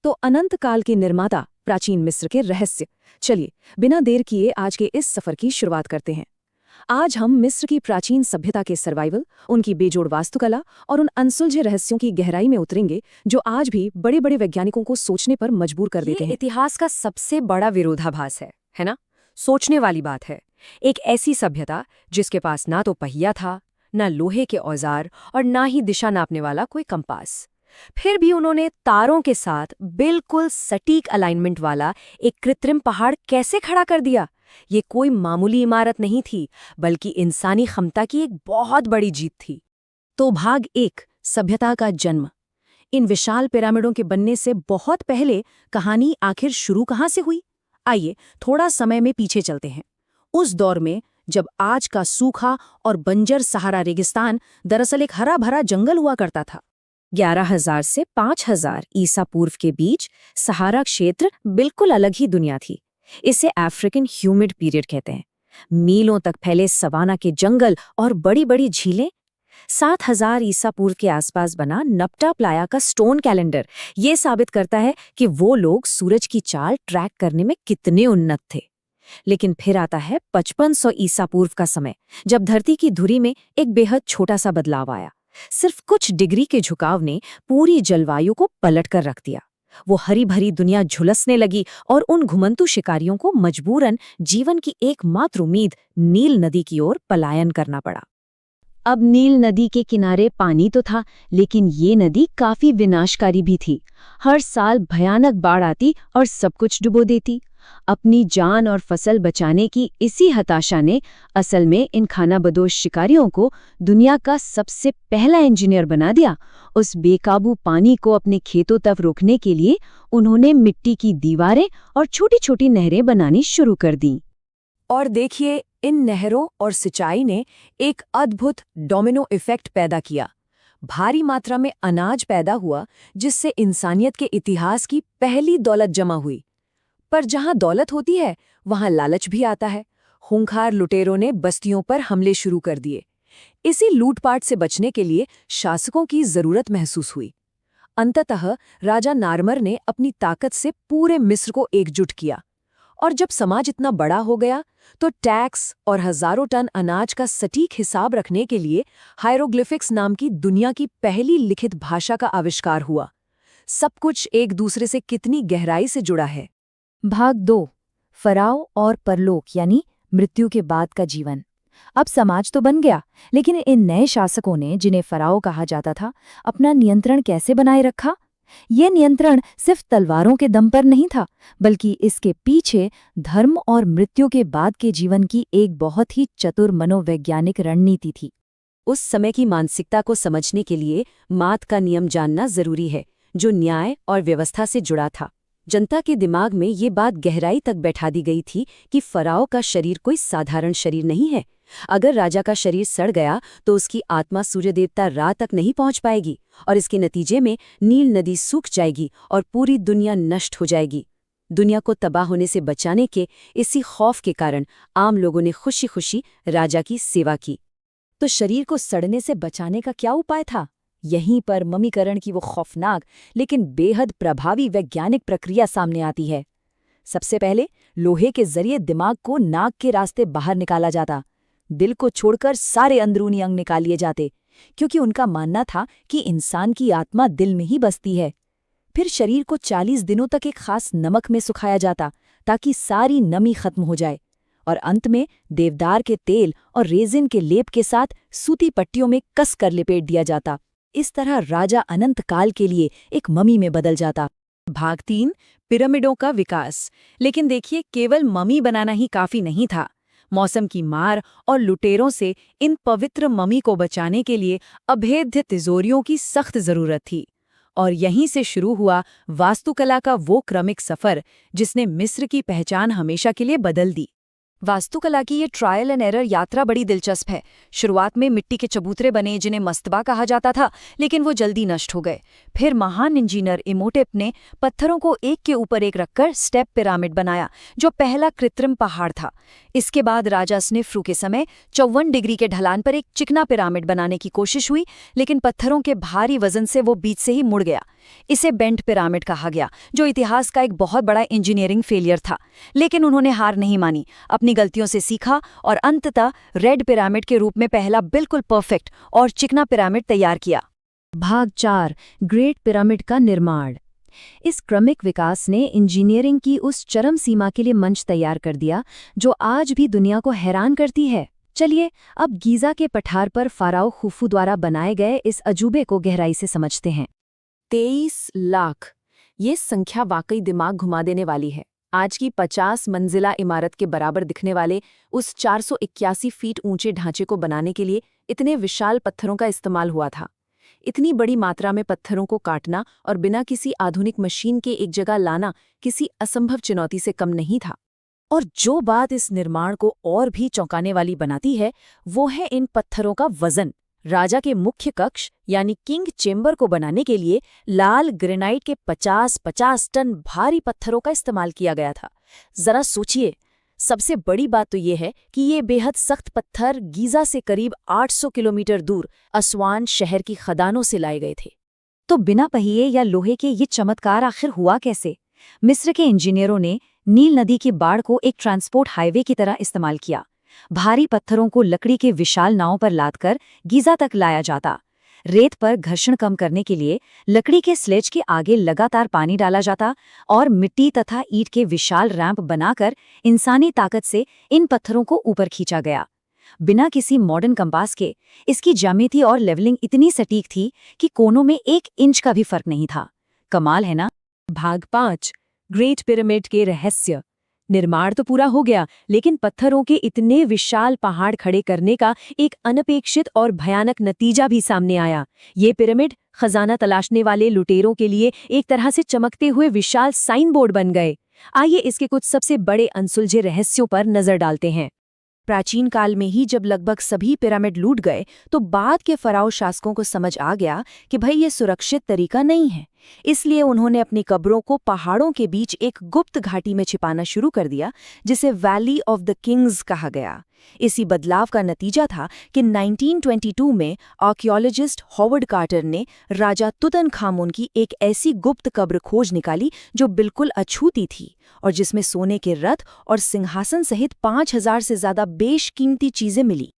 तो अनंत काल के निर्माता प्राचीन मिस्र के रहस्य। चलिए बिना देर किए आज के इस सफर की शुरुआत करते हैं। आज हम मिस्र की प्राचीन सभ्यता के सर्वाइवल, उनकी बेजोड़ वास्तुकला और उन अनसुलझे रहस्यों की गहराई में उतरेंगे जो आज भी बड़े बड़े वैज्ञानिकों को सोचने पर मजबूर कर देते हैं। इतिहास का सबसे बड़ा विरोधाभास है ना? सोचने वाली बात है। एक ऐसी सभ्यता जिसके पास ना तो पहिया था, ना लोहे के औजार और ना ही दिशा नापने वाला कोई कंपास। फिर भी उन्होंने तारों के साथ बिल्कुल सटीक अलाइनमेंट वाला एक कृत्रिम पहाड़ कैसे खड़ा कर दिया? ये कोई मामूली इमारत नहीं थी, बल्कि इंसानी क्षमता की एक बहुत बड़ी जीत थी। तो भाग 1, सभ्यता का जन्म। इन विशाल पिरामिडों के बनने से बहुत पहले कहानी आखिर शुरू कहाँ से हुई? आइए थोड़ा समय में पीछे चलते हैं। उस दौर में जब आज का सूखा और बंजर सहारा रेगिस्तान दरअसल एक हरा भरा जंगल हुआ करता था। 11,000 से 5,000 ईसा पूर्व के बीच सहारा क्षेत्र बिल्कुल अलग ही दुनिया थी। इसे अफ्रीकन ह्यूमिड पीरियड कहते हैं। मीलों तक फैले सवाना के जंगल और बड़ी बड़ी झीलें। 7,000 ईसा पूर्व के आसपास बना नप्टा प्लाया का स्टोन कैलेंडर ये साबित करता है कि वो लोग सूरज की चाल ट्रैक करने में कितने उन्नत थे। लेकिन फिर आता है 5500 ईसा पूर्व का समय, जब धरती की धुरी में एक बेहद छोटा सा बदलाव आया। सिर्फ कुछ डिग्री के झुकाव ने पूरी जलवायु को पलट कर रख दिया। वो हरी भरी दुनिया झुलसने लगी और उन घुमंतू शिकारियों को मजबूरन जीवन की एकमात्र उम्मीद नील नदी की ओर पलायन करना पड़ा। अब नील नदी के किनारे पानी तो था, लेकिन ये नदी काफी विनाशकारी भी थी। हर साल भयानक बाढ़ आती और सब कुछ डुबो देती। अपनी जान और फसल बचाने की इसी हताशा ने असल में इन खानाबदोश शिकारियों को दुनिया का सबसे पहला इंजीनियर बना दिया। उस बेकाबू पानी को अपने खेतों तक रोकने के लिए उन्होंने मिट्टी की दीवारें और छोटी छोटी नहरें बनानी शुरू कर दी। और देखिए, इन नहरों और सिंचाई ने एक अद्भुत डोमिनो इफेक्ट पैदा किया। भारी मात्रा में अनाज पैदा हुआ, जिससे इंसानियत के इतिहास की पहली दौलत जमा हुई। पर जहां दौलत होती है वहां लालच भी आता है। खूंखार लुटेरों ने बस्तियों पर हमले शुरू कर दिए। इसी लूटपाट से बचने के लिए शासकों की जरूरत महसूस हुई। अंततः राजा नारमर ने अपनी ताकत से पूरे मिस्र को एकजुट किया। और जब समाज इतना बड़ा हो गया तो टैक्स और हजारों टन अनाज का सटीक हिसाब रखने के लिए हायरोग्लिफिक्स नाम की दुनिया की पहली लिखित भाषा का आविष्कार हुआ। सब कुछ एक दूसरे से कितनी गहराई से जुड़ा है। भाग 2, फराओ और परलोक यानी मृत्यु के बाद का जीवन। अब समाज तो बन गया, लेकिन इन नए शासकों ने, जिन्हें फराओ कहा जाता था, अपना नियंत्रण कैसे बनाए रखा? ये नियंत्रण सिर्फ तलवारों के दम पर नहीं था, बल्कि इसके पीछे धर्म और मृत्यु के बाद के जीवन की एक बहुत ही चतुर मनोवैज्ञानिक रणनीति थी। उस समय की मानसिकता को समझने के लिए मात का नियम जानना जरूरी है, जो न्याय और व्यवस्था से जुड़ा था। जनता के दिमाग में ये बात गहराई तक बैठा दी गई थी कि फराओ का शरीर कोई साधारण शरीर नहीं है। अगर राजा का शरीर सड़ गया तो उसकी आत्मा सूर्य देवता रा तक नहीं पहुंच पाएगी, और इसके नतीजे में नील नदी सूख जाएगी और पूरी दुनिया नष्ट हो जाएगी। दुनिया को तबाह होने से बचाने के इसी खौफ के कारण आम लोगों ने खुशी खुशी राजा की सेवा की। तो शरीर को सड़ने से बचाने का क्या उपाय था? यहीं पर ममीकरण की वो खौफनाक लेकिन बेहद प्रभावी वैज्ञानिक प्रक्रिया सामने आती है। सबसे पहले लोहे के जरिए दिमाग को नाक के रास्ते बाहर निकाला जाता। दिल को छोड़कर सारे अंदरूनी अंग निकाल लिए जाते, क्योंकि उनका मानना था कि इंसान की आत्मा दिल में ही बसती है। फिर शरीर को 40 दिनों तक एक खास नमक में सुखाया जाता, ताकि सारी नमी खत्म हो जाए। और अंत में देवदार के तेल और रेजिन के लेप के साथ सूती पट्टियों में कस कर लपेट दिया जाता। इस तरह राजा अनंत काल के लिए एक ममी में बदल जाता। भाग 3, पिरामिडों का विकास। लेकिन देखिए, केवल ममी बनाना ही काफी नहीं था। मौसम की मार और लुटेरों से इन पवित्र ममी को बचाने के लिए अभेद्य तिजोरियों की सख्त जरूरत थी। और यहीं से शुरू हुआ वास्तुकला का वो क्रमिक सफर जिसने मिस्र की पहचान हमेशा के लिए बदल दी। वास्तुकला की ये ट्रायल एंड एरर यात्रा बड़ी दिलचस्प है। शुरुआत में मिट्टी के चबूतरे बने जिन्हें मस्तबा कहा जाता था, लेकिन वो जल्दी नष्ट हो गए। फिर महान इंजीनियर इमोटेप ने पत्थरों को एक के ऊपर एक रखकर स्टेप पिरामिड बनाया, जो पहला कृत्रिम पहाड़ था। इसके बाद राजा स्निफ्रू के समय 54 डिग्री के ढलान पर एक चिकना पिरामिड बनाने की कोशिश हुई, लेकिन पत्थरों के भारी वजन से वो बीच से ही मुड़ गया। इसे बेंट पिरामिड कहा गया, जो इतिहास का एक बहुत बड़ा इंजीनियरिंग फेलियर था। लेकिन उन्होंने हार नहीं मानी, अपनी गलतियों से सीखा और अंततः रेड पिरामिड के रूप में पहला बिल्कुल परफेक्ट और चिकना पिरामिड तैयार किया। भाग 4 ग्रेट पिरामिड का निर्माण। इस क्रमिक विकास ने इंजीनियरिंग की उस चरम सीमा के लिए मंच तैयार कर दिया जो आज भी दुनिया को हैरान करती है। चलिए अब गीज़ा के पठार पर फाराओ खुफू द्वारा बनाए गए इस अजूबे को गहराई से समझते हैं। 23 लाख, ये संख्या वाकई दिमाग घुमा देने वाली है। आज की 50 मंजिला इमारत के बराबर दिखने वाले उस 481 फीट ऊंचे ढांचे को बनाने के लिए इतने विशाल पत्थरों का इस्तेमाल हुआ था। इतनी बड़ी मात्रा में पत्थरों को काटना और बिना किसी आधुनिक मशीन के एक जगह लाना किसी असंभव चुनौती से कम नहीं था। और जो बात इस निर्माण को और भी चौंकाने वाली बनाती है, वो है इन पत्थरों का वजन। राजा के मुख्य कक्ष यानी किंग चेम्बर को बनाने के लिए लाल ग्रेनाइट के 50-50 टन भारी पत्थरों का इस्तेमाल किया गया था। जरा सोचिए, सबसे बड़ी बात तो ये है कि ये बेहद सख्त पत्थर गीज़ा से करीब 800 किलोमीटर दूर असवान शहर की खदानों से लाए गए थे। तो बिना पहिए या लोहे के ये चमत्कार आखिर हुआ कैसे? मिस्र के इंजीनियरों ने नील नदी की बाढ़ को एक ट्रांसपोर्ट हाईवे की तरह इस्तेमाल किया। भारी पत्थरों को लकड़ी के विशाल नावों पर लादकर गीज़ा तक लाया जाता। रेत पर घर्षण कम करने के लिए लकड़ी के स्लेज के आगे लगातार पानी डाला जाता और मिट्टी तथा ईंट के विशाल रैंप बनाकर इंसानी ताकत से इन पत्थरों को ऊपर खींचा गया। बिना किसी मॉडर्न कंपास के इसकी ज्यामिति और लेवलिंग इतनी सटीक थी कि कोनों में 1 इंच का भी फर्क नहीं था। कमाल है ना? भाग 5 ग्रेट पिरामिड के रहस्य। निर्माण तो पूरा हो गया, लेकिन पत्थरों के इतने विशाल पहाड़ खड़े करने का एक अनपेक्षित और भयानक नतीजा भी सामने आया। ये पिरामिड खजाना तलाशने वाले लुटेरों के लिए एक तरह से चमकते हुए विशाल साइन बोर्ड बन गए। आइए इसके कुछ सबसे बड़े अनसुलझे रहस्यों पर नजर डालते हैं। प्राचीन काल में ही जब लगभग सभी पिरामिड लूट गए, तो बाद के फराओ शासकों को समझ आ गया कि भाई ये सुरक्षित तरीका नहीं है। इसलिए उन्होंने अपनी कब्रों को पहाड़ों के बीच एक गुप्त घाटी में छिपाना शुरू कर दिया, जिसे वैली ऑफ द किंग्स कहा गया। इसी बदलाव का नतीजा था कि 1922 में आर्कियोलॉजिस्ट हॉवर्ड कार्टर ने राजा तुतनखामुन की एक ऐसी गुप्त कब्र खोज निकाली जो बिल्कुल अछूती थी और जिसमें सोने के रथ और सिंहासन सहित 5000 से ज्यादा बेशकीमती चीजें मिली।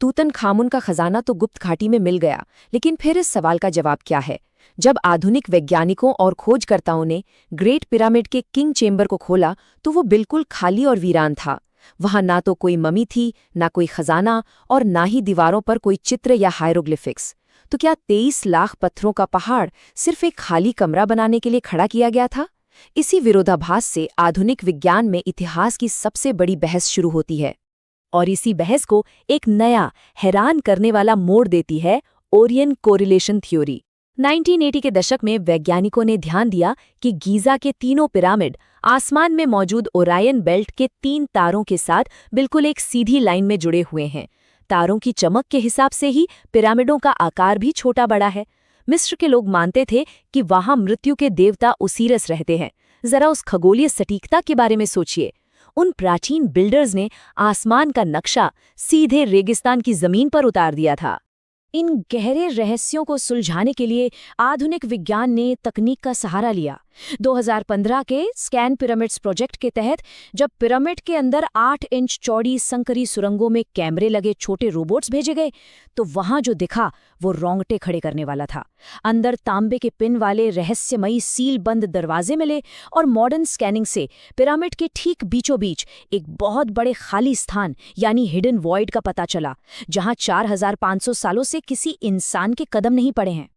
तूतनखामुन का खजाना तो गुप्त घाटी में मिल गया, लेकिन फिर इस सवाल का जवाब क्या है? जब आधुनिक वैज्ञानिकों और खोजकर्ताओं ने ग्रेट पिरामिड के किंग चेम्बर को खोला तो वो बिल्कुल खाली और वीरान था। वहां ना तो कोई ममी थी, ना कोई खजाना और ना ही दीवारों पर कोई चित्र या हायरोग्लिफिक्स। तो क्या 23 लाख पत्थरों का पहाड़ सिर्फ एक खाली कमरा बनाने के लिए खड़ा किया गया था? इसी विरोधाभास से आधुनिक विज्ञान में इतिहास की सबसे बड़ी बहस शुरू होती है। और इसी बहस को एक नया, हैरान करने वाला मोड़ देती है ओरियन कोरिलेशन थ्योरी। 1980 के दशक में वैज्ञानिकों ने ध्यान दिया कि गीज़ा के तीनों पिरामिड आसमान में मौजूद ओरायन बेल्ट के 3 तारों के साथ बिल्कुल एक सीधी लाइन में जुड़े हुए हैं। तारों की चमक के हिसाब से ही पिरामिडों का आकार भी छोटा बड़ा है। मिस्र के लोग मानते थे कि वहां मृत्यु के देवता ओसिरस रहते हैं। जरा उस खगोलीय सटीकता के बारे में सोचिए। उन प्राचीन बिल्डर्स ने आसमान का नक्शा सीधे रेगिस्तान की जमीन पर उतार दिया था। इन गहरे रहस्यों को सुलझाने के लिए आधुनिक विज्ञान ने तकनीक का सहारा लिया। 2015 के स्कैन पिरामिड्स प्रोजेक्ट के तहत जब पिरामिड के अंदर 8 इंच चौड़ी संकरी सुरंगों में कैमरे लगे छोटे रोबोट्स भेजे गए, तो वहां जो दिखा वो रोंगटे खड़े करने वाला था। अंदर तांबे के पिन वाले रहस्यमयी सील बंद दरवाजे मिले और मॉडर्न स्कैनिंग से पिरामिड के ठीक बीचों बीच एक बहुत बड़े खाली स्थान यानी हिडन वॉइड का पता चला, जहां 4500 सालों से किसी इंसान के कदम नहीं पड़े हैं।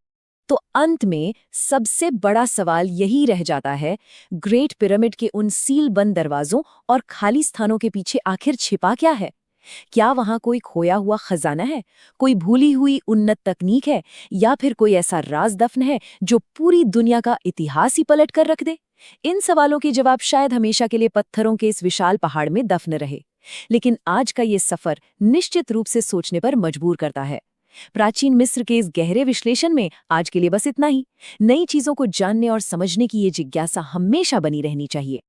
तो अंत में सबसे बड़ा सवाल यही रह जाता है, ग्रेट पिरामिड के उन सील बंद दरवाजों और खाली स्थानों के पीछे आखिर छिपा क्या है? क्या वहां कोई खोया हुआ खजाना है, कोई भूली हुई उन्नत तकनीक है, या फिर कोई ऐसा राज दफन है जो पूरी दुनिया का इतिहास ही पलट कर रख दे? इन सवालों के जवाब शायद हमेशा के लिए पत्थरों के इस विशाल पहाड़ में दफन रहे। लेकिन आज का ये सफर निश्चित रूप से सोचने पर मजबूर करता है। प्राचीन मिस्र के इस गहरे विश्लेषण में आज के लिए बस इतना ही। नई चीजों को जानने और समझने की ये जिज्ञासा हमेशा बनी रहनी चाहिए।